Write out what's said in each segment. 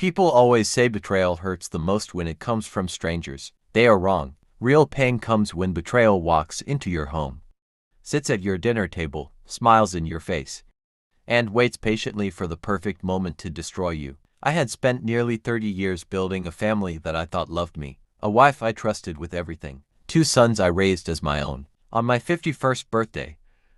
People always say betrayal hurts the most when it comes from strangers. They are wrong. Real pain comes when betrayal walks into your home, sits at your dinner table, smiles in your face, and waits patiently for the perfect moment to destroy you. I had spent nearly 30 years building a family that I thought loved me, a wife I trusted with everything, 2 sons I raised as my own. On my 51st birthday,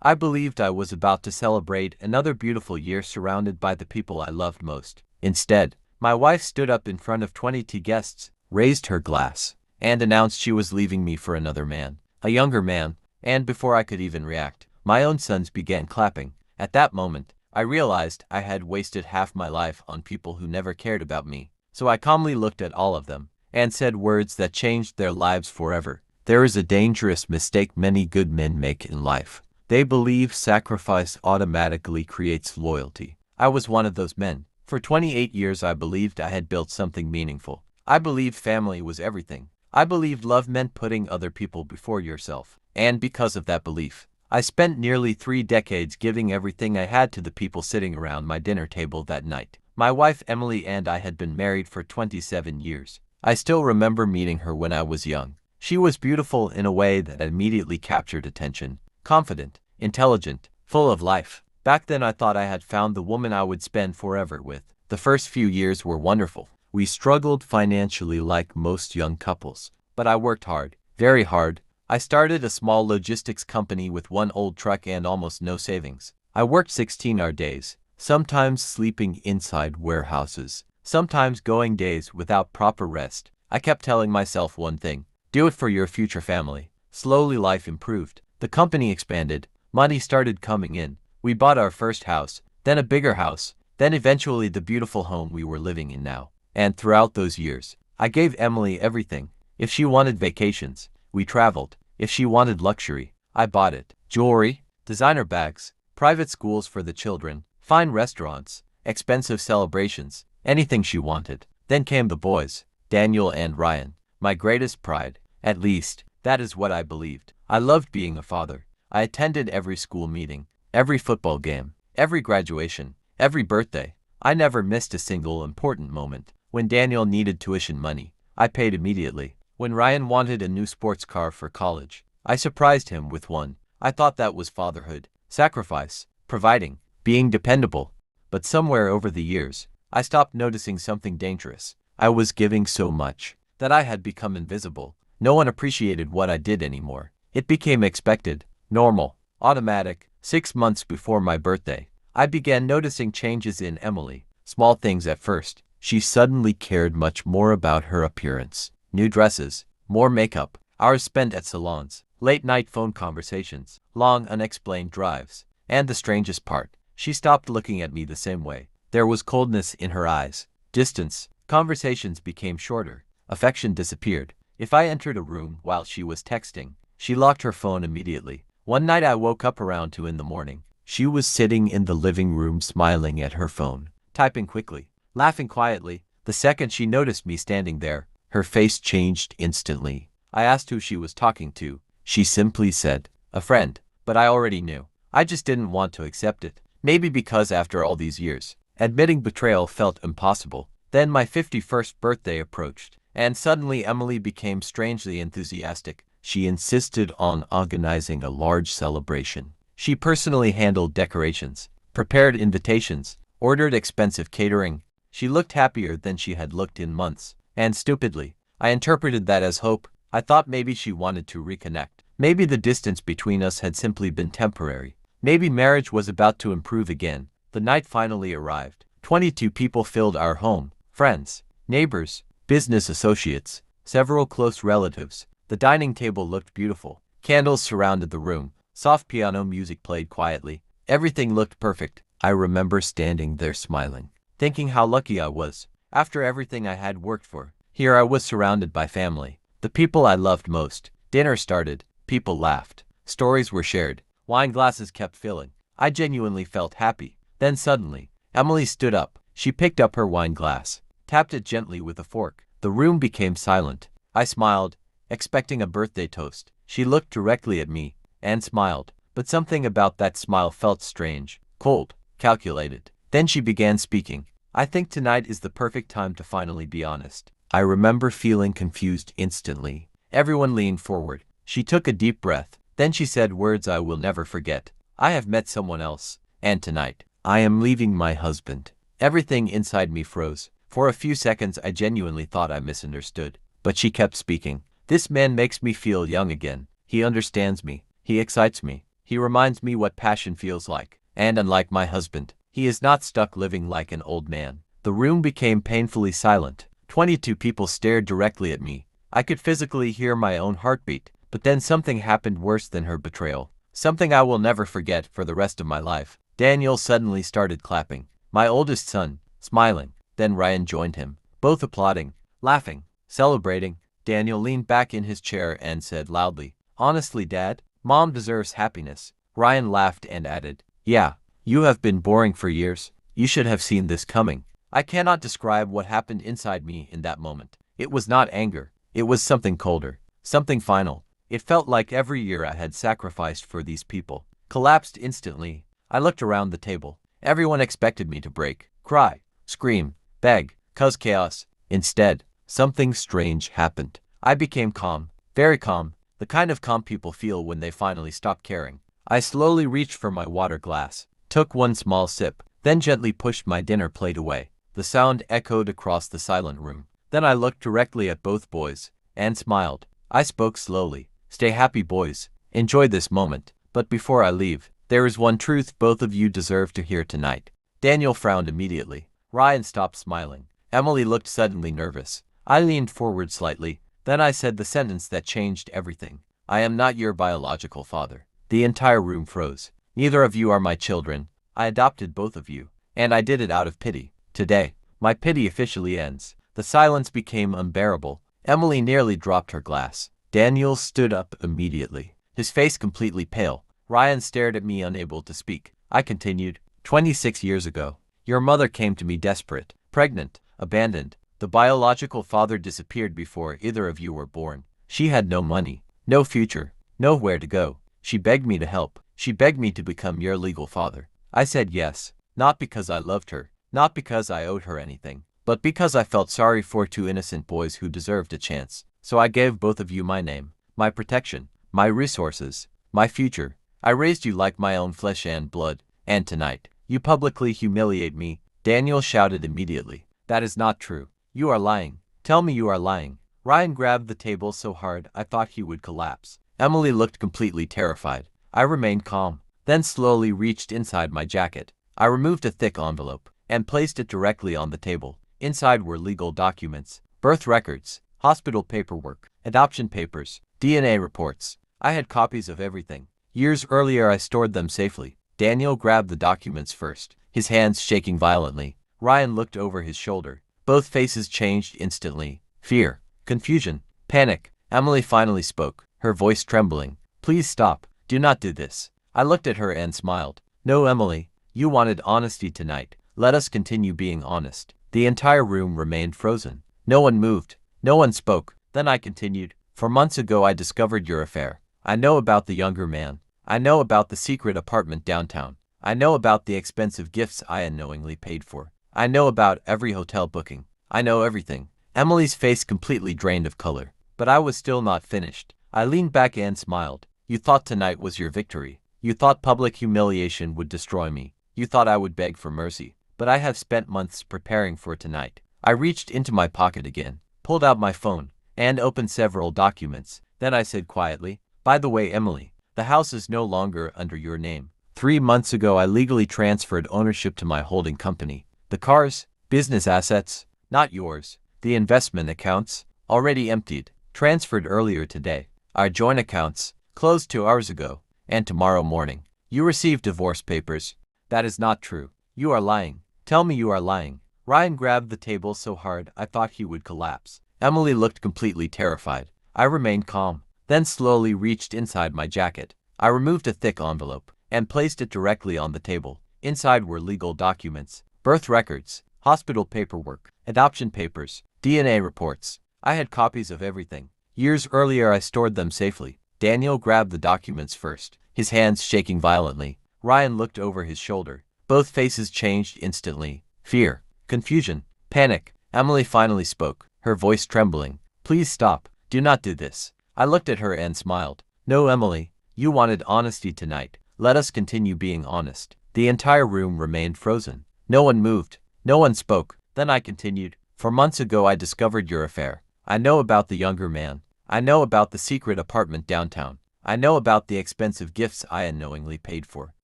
I believed I was about to celebrate another beautiful year surrounded by the people I loved most. Instead, my wife stood up in front of 22 guests, raised her glass, and announced she was leaving me for another man, a younger man, and before I could even react, my own sons began clapping. At that moment, I realized I had wasted half my life on people who never cared about me. So I calmly looked at all of them and said words that changed their lives forever. There is a dangerous mistake many good men make in life. They believe sacrifice automatically creates loyalty. I was one of those men. For 28 years I believed I had built something meaningful. I believed family was everything. I believed love meant putting other people before yourself. And because of that belief, I spent nearly 3 decades giving everything I had to the people sitting around my dinner table that night. My wife Emily and I had been married for 27 years. I still remember meeting her when I was young. She was beautiful in a way that immediately captured attention. Confident, intelligent, full of life. Back then I thought I had found the woman I would spend forever with. The first few years were wonderful. We struggled financially like most young couples. But I worked hard, very hard. I started a small logistics company with one old truck and almost no savings. I worked 16-hour days, sometimes sleeping inside warehouses, sometimes going days without proper rest. I kept telling myself one thing: do it for your future family. Slowly life improved. The company expanded. Money started coming in. We bought our first house, then a bigger house, then eventually the beautiful home we were living in now. And throughout those years, I gave Emily everything. If she wanted vacations, we traveled. If she wanted luxury, I bought it. Jewelry, designer bags, private schools for the children, fine restaurants, expensive celebrations, anything she wanted. Then came the boys, Daniel and Ryan, my greatest pride. At least, that is what I believed. I loved being a father. I attended every school meeting, every football game, every graduation, every birthday. I never missed a single important moment. When Daniel needed tuition money, I paid immediately. When Ryan wanted a new sports car for college, I surprised him with one. I thought that was fatherhood. Sacrifice, providing, being dependable. But somewhere over the years, I stopped noticing something dangerous. I was giving so much that I had become invisible. No one appreciated what I did anymore. It became expected, normal, automatic. 6 months before my birthday, I began noticing changes in Emily. Small things at first. She suddenly cared much more about her appearance. New dresses, more makeup, hours spent at salons, late-night phone conversations, long unexplained drives. And the strangest part, she stopped looking at me the same way. There was coldness in her eyes, distance. Conversations became shorter. Affection disappeared. If I entered a room while she was texting, she locked her phone immediately. One night I woke up around 2 in the morning. She was sitting in the living room smiling at her phone, typing quickly, laughing quietly. The second she noticed me standing there, her face changed instantly. I asked who she was talking to. She simply said, "A friend." But I already knew. I just didn't want to accept it. Maybe because after all these years, admitting betrayal felt impossible. Then my 51st birthday approached, and suddenly Emily became strangely enthusiastic. She insisted on organizing a large celebration. She personally handled decorations, prepared invitations, ordered expensive catering. She looked happier than she had looked in months. And stupidly, I interpreted that as hope. I thought maybe she wanted to reconnect. Maybe the distance between us had simply been temporary. Maybe marriage was about to improve again. The night finally arrived. 22 people filled our home. Friends, neighbors, business associates, several close relatives. The dining table looked beautiful. Candles surrounded the room. Soft piano music played quietly. Everything looked perfect. I remember standing there smiling, thinking how lucky I was. After everything I had worked for, here I was surrounded by family, the people I loved most. Dinner started, people laughed, stories were shared, wine glasses kept filling. I genuinely felt happy. Then suddenly, Emily stood up. She picked up her wine glass, tapped it gently with a fork. The room became silent. I smiled, expecting a birthday toast. She looked directly at me and smiled, but something about that smile felt strange, cold, calculated. Then she began speaking. I think tonight is the perfect time to finally be honest. I remember feeling confused instantly. Everyone leaned forward. She took a deep breath. Then she said words I will never forget. I have met someone else. And tonight, I am leaving my husband. Everything inside me froze. For a few seconds I genuinely thought I misunderstood. But she kept speaking. This man makes me feel young again. He understands me. He excites me. He reminds me what passion feels like. And unlike my husband, he is not stuck living like an old man. The room became painfully silent. 22 people stared directly at me. I could physically hear my own heartbeat. But then something happened worse than her betrayal. Something I will never forget for the rest of my life. Daniel suddenly started clapping. My oldest son, smiling. Then Ryan joined him, both applauding, laughing, celebrating. Daniel leaned back in his chair and said loudly, "Honestly, Dad, Mom deserves happiness." Ryan laughed and added, "Yeah, you have been boring for years. You should have seen this coming." I cannot describe what happened inside me in that moment. It was not anger. It was something colder, something final. It felt like every year I had sacrificed for these people collapsed instantly. I looked around the table. Everyone expected me to break, cry, scream, beg, cause chaos. Instead, something strange happened. I became calm, very calm, the kind of calm people feel when they finally stop caring. I slowly reached for my water glass, took one small sip, then gently pushed my dinner plate away. The sound echoed across the silent room. Then I looked directly at both boys and smiled. I spoke slowly. "Stay happy, boys. Enjoy this moment. But before I leave, there is one truth both of you deserve to hear tonight." Daniel frowned immediately. Ryan stopped smiling. Emily looked suddenly nervous. I leaned forward slightly. Then I said the sentence that changed everything. "I am not your biological father." The entire room froze. "Neither of you are my children. I adopted both of you. And I did it out of pity. Today, my pity officially ends." The silence became unbearable. Emily nearly dropped her glass. Daniel stood up immediately, his face completely pale. Ryan stared at me, unable to speak. I continued, 26 years ago, your mother came to me desperate, pregnant, abandoned. The biological father disappeared before either of you were born. She had no money, no future, nowhere to go. She begged me to help. She begged me to become your legal father. I said yes, not because I loved her, not because I owed her anything, but because I felt sorry for two innocent boys who deserved a chance. So I gave both of you my name, my protection, my resources, my future. I raised you like my own flesh and blood, and tonight, you publicly humiliate me." Daniel shouted immediately, "That is not true. You are lying. Tell me you are lying." Ryan grabbed the table so hard I thought he would collapse. Emily looked completely terrified. I remained calm, then slowly reached inside my jacket. I removed a thick envelope and placed it directly on the table. Inside were legal documents, birth records, hospital paperwork, adoption papers, DNA reports. I had copies of everything. Years earlier I stored them safely. Daniel grabbed the documents first, his hands shaking violently. Ryan looked over his shoulder. Both faces changed instantly. Fear, confusion, panic. Emily finally spoke, her voice trembling. "Please stop. Do not do this." I looked at her and smiled. "No, Emily. You wanted honesty tonight. Let us continue being honest." The entire room remained frozen. No one moved. No one spoke. Then I continued. "For months ago I discovered your affair. I know about the younger man. I know about the secret apartment downtown. I know about the expensive gifts I unknowingly paid for. I know about every hotel booking. I know everything." Emily's face completely drained of color. But I was still not finished. I leaned back and smiled. "You thought tonight was your victory. You thought public humiliation would destroy me. You thought I would beg for mercy. But I have spent months preparing for tonight." I reached into my pocket again, pulled out my phone, and opened several documents. Then I said quietly, "By the way, Emily, the house is no longer under your name. 3 months ago I legally transferred ownership to my holding company. The cars, business assets, not yours. The investment accounts, already emptied, transferred earlier today. Our joint accounts, closed 2 hours ago, and tomorrow morning. You received divorce papers." "That is not true. You are lying. Tell me you are lying." Ryan grabbed the table so hard I thought he would collapse. Emily looked completely terrified. I remained calm, then slowly reached inside my jacket. I removed a thick envelope and placed it directly on the table. Inside were legal documents, birth records, hospital paperwork, adoption papers, DNA reports. I had copies of everything. Years earlier I stored them safely. Daniel grabbed the documents first, his hands shaking violently. Ryan looked over his shoulder. Both faces changed instantly. Fear, Confusion. Panic. Emily finally spoke, her voice trembling. Please stop. Do not do this. I looked at her and smiled. No, Emily. You wanted honesty tonight. Let us continue being honest. The entire room remained frozen. No one moved. No one spoke. Then I continued. For months ago I discovered your affair. I know about the younger man. I know about the secret apartment downtown. I know about the expensive gifts I unknowingly paid for.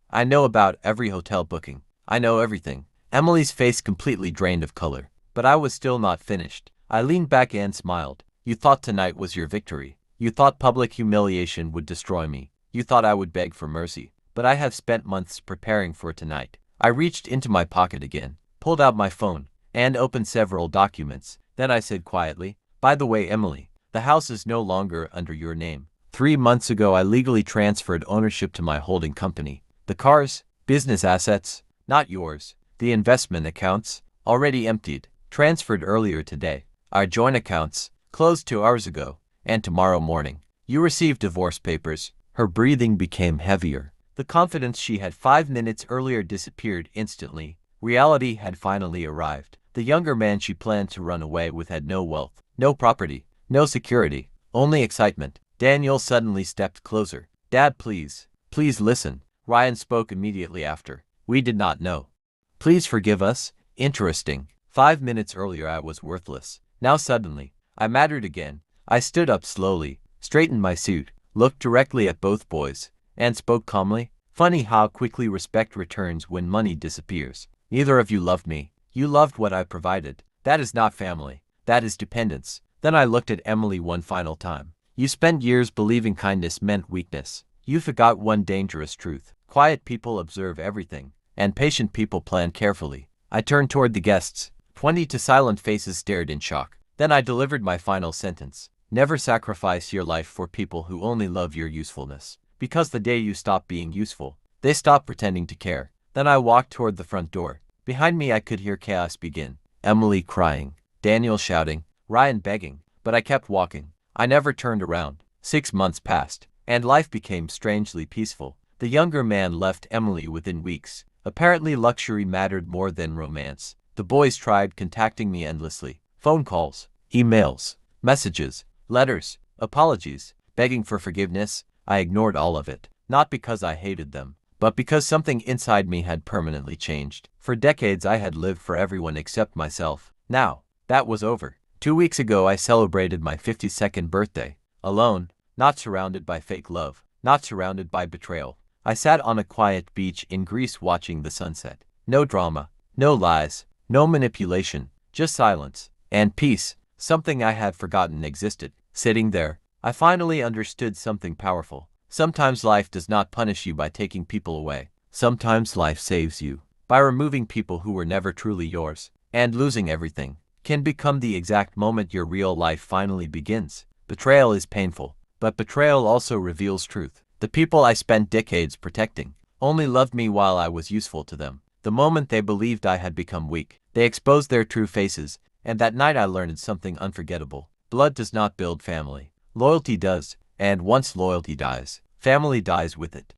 I know about every hotel booking. I know everything. Emily's face completely drained of color. But I was still not finished. I leaned back and smiled. You thought tonight was your victory. You thought public humiliation would destroy me. You thought I would beg for mercy. But I have spent months preparing for tonight. I reached into my pocket again, pulled out my phone, and opened several documents. Then I said quietly, by the way, Emily, the house is no longer under your name. 3 months ago I legally transferred ownership to my holding company. The cars, business assets, not yours. The investment accounts, already emptied, transferred earlier today. Our joint accounts, closed 2 hours ago, and tomorrow morning. You receive divorce papers. Her breathing became heavier. The confidence she had 5 minutes earlier disappeared instantly. Reality had finally arrived. The younger man she planned to run away with had no wealth, no property, no security, only excitement. Daniel suddenly stepped closer. Dad, please, please listen. Ryan spoke immediately after. We did not know. Please forgive us. Interesting. 5 minutes earlier I was worthless. Now suddenly, I mattered again. I stood up slowly, straightened my suit, looked directly at both boys, and spoke calmly. Funny how quickly respect returns when money disappears. Neither of you loved me. You loved what I provided. That is not family. That is dependence. Then I looked at Emily one final time. You spent years believing kindness meant weakness. You forgot one dangerous truth. Quiet people observe everything, and patient people plan carefully. I turned toward the guests. 20 silent faces stared in shock. Then I delivered my final sentence. Never sacrifice your life for people who only love your usefulness. Because the day you stop being useful, they stop pretending to care. Then I walked toward the front door. Behind me I could hear chaos begin. Emily crying, Daniel shouting, Ryan begging, but I kept walking. I never turned around. 6 months passed, and life became strangely peaceful. The younger man left Emily within weeks. Apparently luxury mattered more than romance. The boys tried contacting me endlessly. Phone calls, emails, messages, letters, apologies, begging for forgiveness. I ignored all of it, not because I hated them, but because something inside me had permanently changed. For decades I had lived for everyone except myself. Now, that was over. 2 weeks ago I celebrated my 52nd birthday, alone, not surrounded by fake love, not surrounded by betrayal. I sat on a quiet beach in Greece watching the sunset. No drama, no lies, no manipulation, just silence and peace, something I had forgotten existed. Sitting there, I finally understood something powerful. Sometimes life does not punish you by taking people away. Sometimes life saves you by removing people who were never truly yours. And losing everything can become the exact moment your real life finally begins. Betrayal is painful, but betrayal also reveals truth. The people I spent decades protecting only loved me while I was useful to them. The moment they believed I had become weak, they exposed their true faces, and that night I learned something unforgettable. Blood does not build family. Loyalty does, and once loyalty dies, family dies with it.